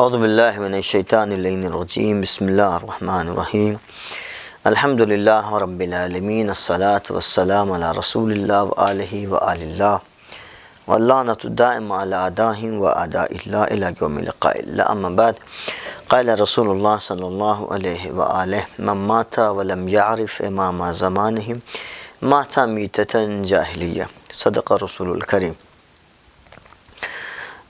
اعوذ باللہ من الشیطان اللعین الرجیم بسم اللہ الرحمن الرحیم الحمد للہ رب العالمین الصلاة والسلام علی رسول اللہ وآلہ وآل اللہ واللعنۃ الدائمۃ علی اعدائہم واعداء اللہ الی یوم لقاء اللہ اما بعد قال رسول اللہ صلی اللہ علیہ وآلہ من مات ولم یعرف امام زمانہ مات میتۃ جاہلیہ صدق رسول الکریم۔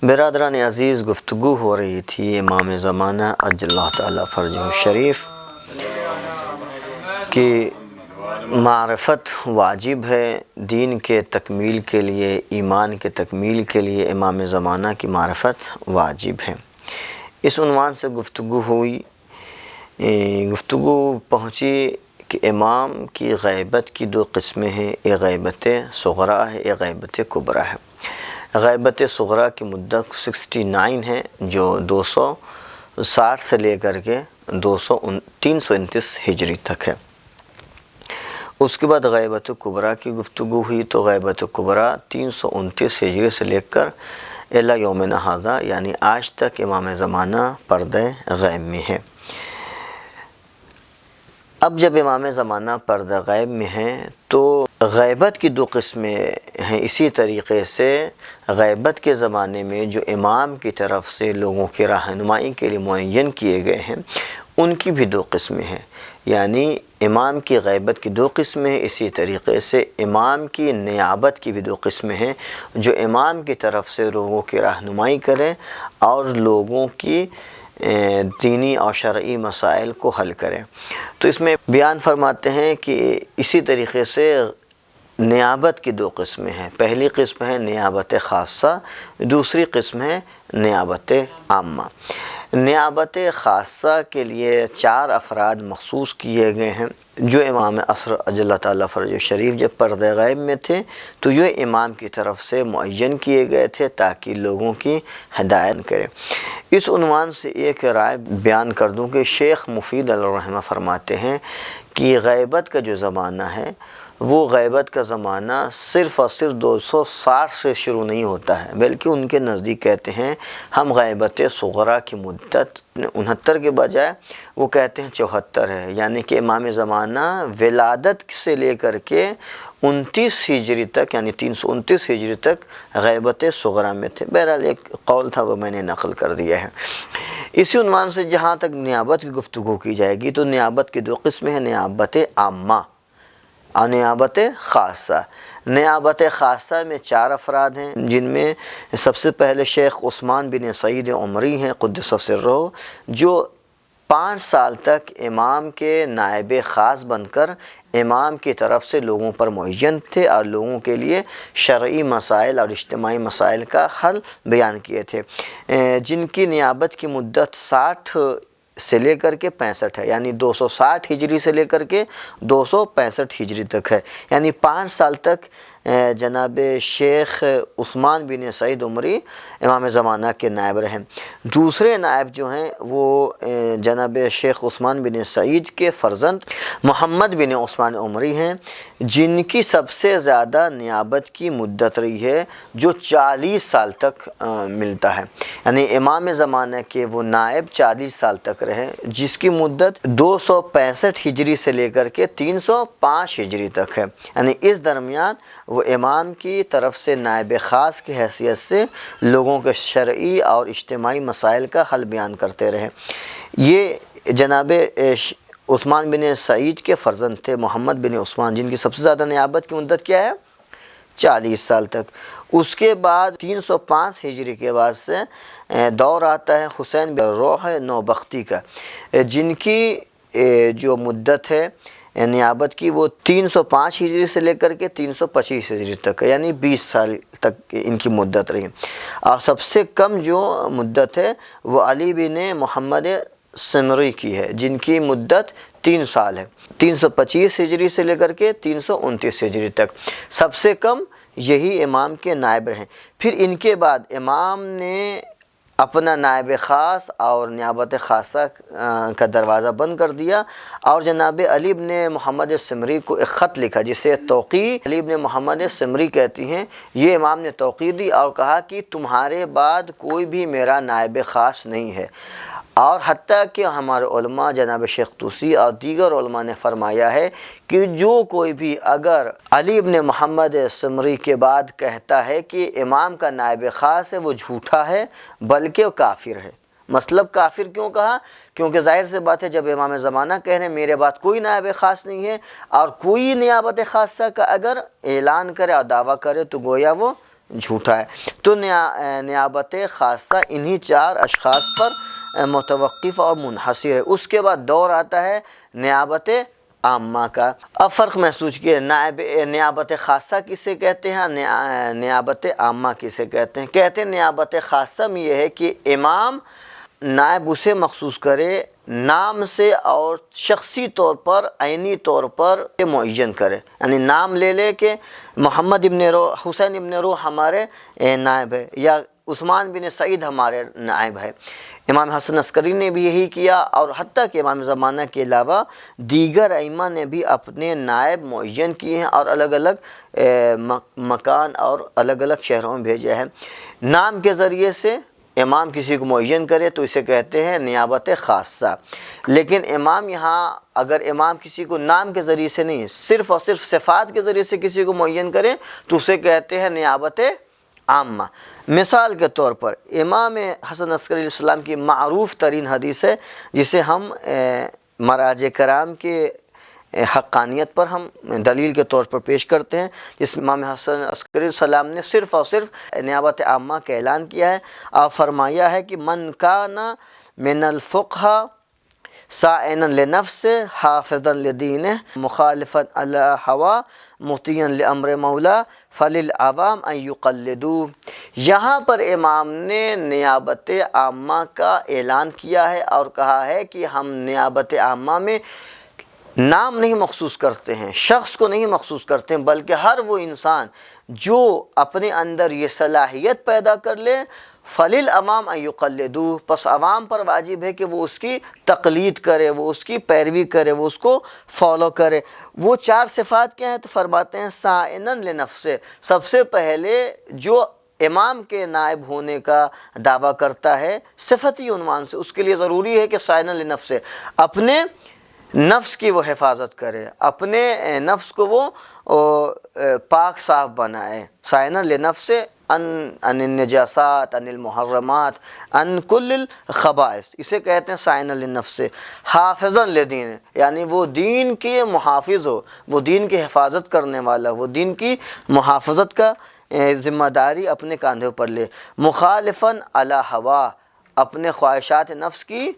برادران عزیز، گفتگو ہو رہی تھی امام زمانہ عجل اللہ تعالیٰ فرجہ الشریف کہ معرفت واجب ہے دین کے تکمیل کے لیے، ایمان کے تکمیل کے لیے امام زمانہ کی معرفت واجب ہے۔ اس عنوان سے گفتگو ہوئی، گفتگو پہنچی کہ امام کی غیبت کی دو قسمیں ہیں، ایک غیبت صغریٰ ہے، ایک غیبت کبریٰ ہے۔ غیبت صغریٰ کی مدت 69 ہے، جو 260 سے لے کر کے 329 ہجری تک ہے۔ اس کے بعد غیبت کبریٰ کی گفتگو ہوئی تو غیبت کبریٰ 329 ہجری سے لے کر الی یومنا ھذا یعنی آج تک امام زمانہ پردہ غیب میں ہے۔ اب جب امام زمانہ پردہ غیب میں ہیں تو غیبت کی دو قسمیں ہیں۔ اسی طریقے سے غیبت کے زمانے میں جو امام کی طرف سے لوگوں کی رہنمائی کے لیے معین کیے گئے ہیں ان کی بھی دو قسمیں ہیں، یعنی امام کی غیبت کی دو قسمیں ہیں، اسی طریقے سے امام کی نیابت کی بھی دو قسمیں ہیں، جو امام کی طرف سے لوگوں کی رہنمائی کریں اور لوگوں کی دینی اور شرعی مسائل کو حل کریں۔ تو اس میں بیان فرماتے ہیں کہ اسی طریقے سے نیابت کی دو قسمیں ہیں۔ پہلی قسم ہے نیابت خاصہ، دوسری قسم ہے نیابت عامہ۔ نیابت خاصہ کے لیے 4 افراد مخصوص کیے گئے ہیں۔ جو امام عصر عجل اللہ تعالیٰ فرجہ شریف جب پردہ غیب میں تھے تو یہ امام کی طرف سے معین کیے گئے تھے تاکہ لوگوں کی ہدایت کرے۔ اس عنوان سے ایک رائے بیان کر دوں کہ شیخ مفید علیہ الرحمہ فرماتے ہیں کہ غیبت کا جو زمانہ ہے وہ غیبت کا زمانہ صرف اور صرف 260 سے شروع نہیں ہوتا ہے، بلکہ ان کے نزدیک کہتے ہیں ہم غیبت صغریٰ کی مدت 69 کے بجائے وہ کہتے ہیں 74 ہے، یعنی کہ امام زمانہ ولادت سے لے کر کے 29 ہجری تک یعنی 329 ہجری تک غیبت صغریٰ میں تھے۔ بہرحال ایک قول تھا وہ میں نے نقل کر دیا ہے۔ اسی عنوان سے جہاں تک نیابت کی گفتگو کی جائے گی تو نیابت کی دو قسمیں ہیں، نیابت عامہ اور نیابت خاصہ۔ نیابت خاصہ میں 4 افراد ہیں، جن میں سب سے پہلے شیخ عثمان بن سعید عمری ہیں قدس سرہ، جو 5 سال تک امام کے نائب خاص بن کر امام کی طرف سے لوگوں پر معین تھے اور لوگوں کے لیے شرعی مسائل اور اجتماعی مسائل کا حل بیان کیے تھے، جن کی نیابت کی مدت 60 سے لے کر کے 65 ہے، یعنی 260 ہجری سے لے کر کے 265 ہجری تک ہے، یعنی 5 سال تک جناب شیخ عثمان بن سعید عمری امام زمانہ کے نائب رہے۔ دوسرے نائب جو ہیں وہ جناب شیخ عثمان بن سعید کے فرزند محمد بن عثمان عمری ہیں، جن کی سب سے زیادہ نیابت کی مدت رہی ہے جو 40 سال تک ملتا ہے، یعنی امام زمانہ کے وہ نائب 40 سال تک رہے، جس کی مدت 265 ہجری سے لے کر کے 305 ہجری تک ہے، یعنی اس درمیان وہ امام کی طرف سے نائب خاص کی حیثیت سے لوگوں کے شرعی اور اجتماعی مسائل کا حل بیان کرتے رہے۔ یہ جناب عثمان بن سعید کے فرزند تھے محمد بن عثمان، جن کی سب سے زیادہ نیابت کی مدت کیا ہے؟ 40 سال تک۔ اس کے بعد 305 ہجری کے بعد سے دور آتا ہے حسین بن روح نوبختی کا، جن کی جو مدت ہے نیابت کی وہ 305 ہجری سے لے کر کے 325 ہجری تک ہے، یعنی 20 سال تک ان کی مدت رہی۔ اور سب سے کم جو مدت ہے وہ علی بن محمد سمری کی ہے، جن کی مدت 3 سال ہے، 325 ہجری سے لے کر کے 329 ہجری تک۔ سب سے کم یہی امام کے نائب رہیں۔ پھر ان کے بعد امام نے اپنا نائب خاص اور نیابت خاصہ کا دروازہ بند کر دیا، اور جناب علی بن محمد سمری کو ایک خط لکھا جسے توقیع علی بن محمد سمری کہتی ہیں۔ یہ امام نے توقیع دی اور کہا کہ تمہارے بعد کوئی بھی میرا نائب خاص نہیں ہے، اور حتیٰ کہ ہمارے علماء جناب شیخ طوسی اور دیگر علماء نے فرمایا ہے کہ جو کوئی بھی اگر علی بن محمد سمری کے بعد کہتا ہے کہ امام کا نائب خاص ہے، وہ جھوٹا ہے بلکہ وہ کافر ہے۔ مطلب کافر کیوں کہا؟ کیونکہ ظاہر سے بات ہے جب امام زمانہ کہہ رہے ہیں میرے بعد کوئی نائب خاص نہیں ہے، اور کوئی نیابت خاصہ کا اگر اعلان کرے اور دعویٰ کرے تو گویا وہ جھوٹا ہے۔ تو نیابت خاصہ انہی 4 اشخاص پر متوقف اور منحصر ہے۔ اس کے بعد دور آتا ہے نیابت عامہ کا۔ اب فرق محسوس کیے، نیابت خاصہ کسے کہتے ہیں، نیابت عامہ کسے کہتے ہیں؟ کہتے ہیں نیابت خاصہ میں یہ ہے کہ امام نائب اسے مخصوص کرے نام سے اور شخصی طور پر عینی طور پر معین کرے، یعنی نام لے لے کہ محمد ابن روح، حسین ابن روح ہمارے نائب ہے، یا عثمان بن سعید ہمارے نائب ہے۔ امام حسن عسکری نے بھی یہی کیا، اور حتیٰ کہ امام زمانہ کے علاوہ دیگر ائمہ نے بھی اپنے نائب معین کیے ہیں اور الگ الگ مکان اور الگ الگ شہروں میں بھیجے ہیں۔ نام کے ذریعے سے امام کسی کو معین کرے تو اسے کہتے ہیں نیابت خاصہ، لیکن امام یہاں اگر امام کسی کو نام کے ذریعے سے نہیں، صرف اور صرف صفات کے ذریعے سے کسی کو معین کرے تو اسے کہتے ہیں نیابت عامہ۔ مثال کے طور پر امام حسن عسکری علیہ السلام کی معروف ترین حدیث ہے جسے ہم مراجع کرام کے حقانیت پر ہم دلیل کے طور پر پیش کرتے ہیں، جس میں امام حسن عسکری علیہ السلام نے صرف اور صرف نیابت عامہ کا اعلان کیا ہے، اور فرمایا ہے کہ من کان من الفقہا سائنا لنفسہ حافظا لدینہ مخالفا علی ہوا مطیعا لامر مولا فللعوام ان یقلدوا۔ یہاں پر امام نے نیابت عامہ کا اعلان کیا ہے اور کہا ہے کہ ہم نیابت عامہ میں نام نہیں مخصوص کرتے ہیں، شخص کو نہیں مخصوص کرتے ہیں، بلکہ ہر وہ انسان جو اپنے اندر یہ صلاحیت پیدا کر لے فللعوام ان یقلدوا، پس عوام پر واجب ہے کہ وہ اس کی تقلید کرے، وہ اس کی پیروی کرے، وہ اس کو فالو کرے۔ وہ 4 صفات کیا ہیں؟ تو فرماتے ہیں سائنا لنفسہ، سب سے پہلے جو امام کے نائب ہونے کا دعویٰ کرتا ہے صفتی عنوان سے، اس کے لیے ضروری ہے کہ سائنا لنفسہ اپنے نفس کی وہ حفاظت کرے، اپنے نفس کو وہ پاک صاف بنائے۔ سائنا لنفسہ ان النجاسات، ان المحرمات، ان کل الخبائث، اسے کہتے ہیں سائنا لنفسہ۔ حافظا لدین، یعنی وہ دین کے محافظ ہو، وہ دین کی حفاظت کرنے والا، وہ دین کی محافظت کا ذمہ داری اپنے کاندھوں پر لے۔ مخالفا علی ہوا، اپنے خواہشات نفس کی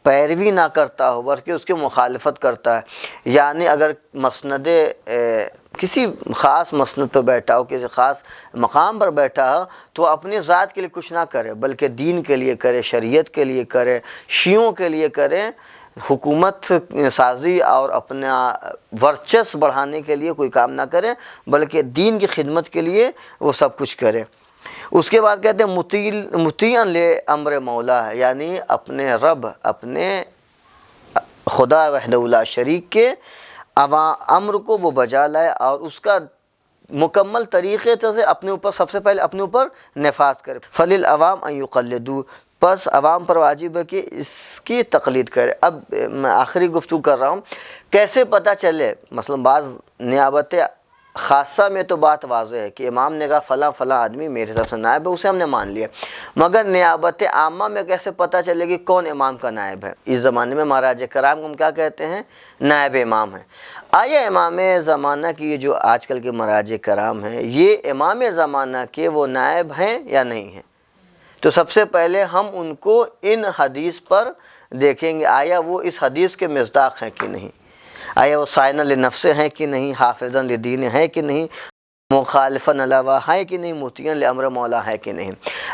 پیروی نہ کرتا ہو بلکہ اس کی مخالفت کرتا ہے، یعنی اگر مسند کسی خاص مسند پر بیٹھا ہو، کسی خاص مقام پر بیٹھا ہو تو اپنی ذات کے لیے کچھ نہ کرے بلکہ دین کے لیے کرے، شریعت کے لیے کرے، شیعوں کے لیے کرے، حکومت سازی اور اپنا ورچس بڑھانے کے لیے کوئی کام نہ کرے بلکہ دین کی خدمت کے لیے وہ سب کچھ کرے۔ اس کے بعد کہتے ہیں مطیعا لامر مولا، یعنی اپنے رب، اپنے خدا وحدہ لا شریک کے امر کو وہ بجا لائے اور اس کا مکمل طریقے سے اپنے اوپر، سب سے پہلے اپنے اوپر نفاذ کرے۔ فللعوام ان یقلدوا، پس عوام پر واجب ہے کہ اس کی تقلید کرے۔ اب میں آخری گفتگو کر رہا ہوں، کیسے پتہ چلے؟ مثلا بعض نیابت خاصہ میں تو بات واضح ہے کہ امام نے کہا فلاں فلاں آدمی میرے طرف سے نائب ہے، اسے ہم نے مان لیا، مگر نیابت عامہ میں کیسے پتہ چلے گی کون امام کا نائب ہے؟ اس زمانے میں مراجع کرام کو ہم کیا کہتے ہیں؟ نائب امام ہیں۔ آیا امام زمانہ کی یہ جو آج کل کے مراجع کرام ہیں، یہ امام زمانہ کے وہ نائب ہیں یا نہیں ہیں؟ تو سب سے پہلے ہم ان کو ان حدیث پر دیکھیں گے، آیا وہ اس حدیث کے مصداق ہیں کہ نہیں، آیا وہ سائنا لنفسہ ہیں کہ نہیں، حافظا لدین ہے کہ نہیں، مخالفا علی ہے کہ نہیں، مطیعا لامر مولا ہے کہ نہیں۔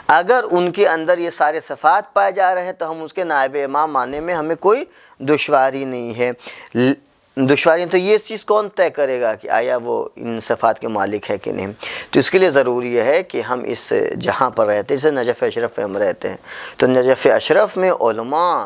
اگر ان کے اندر یہ سارے صفات پائے جا رہے ہیں تو ہم اس کے نائب امام ماننے میں ہمیں کوئی دشواری نہیں ہے۔ دشواریاں، تو یہ چیز کون طے کرے گا کہ آیا وہ ان صفات کے مالک ہے کہ نہیں؟ تو اس کے لیے ضروری یہ ہے کہ ہم اس جہاں پر رہتے ہیں، جیسے نجف اشرف میں ہم رہتے ہیں، تو نجف اشرف میں علماء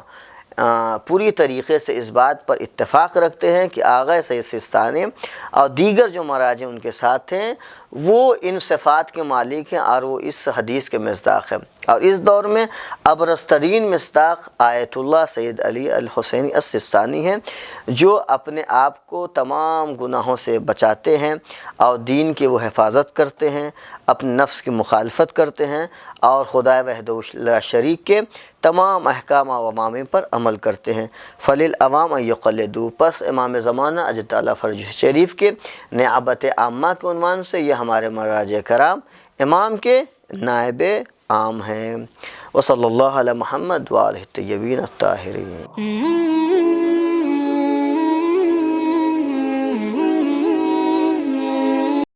پوری طریقے سے اس بات پر اتفاق رکھتے ہیں کہ آغا سید سستانی اور دیگر جو مراجع ان کے ساتھ ہیں وہ ان صفات کے مالک ہیں اور وہ اس حدیث کے مصداق ہیں۔ اور اس دور میں ابرز ترین مصداق آیت اللہ سید علی الحسینی السستانی ہیں، جو اپنے آپ کو تمام گناہوں سے بچاتے ہیں اور دین کی وہ حفاظت کرتے ہیں، اپنے نفس کی مخالفت کرتے ہیں اور خدا وحدہ لا شریک کے تمام احکام و اوامر پر عمل کرتے ہیں۔ فللعوام ان یقلدوا، پس امام زمانہ اجل تعالیٰ فرج شریف کے نیابت عامہ کے عنوان سے یہ ہمارے مراجع کرام امام کے نائب عام ہیں۔ وصلی اللہ علی محمد وآلہ الطیبین الطاہرین۔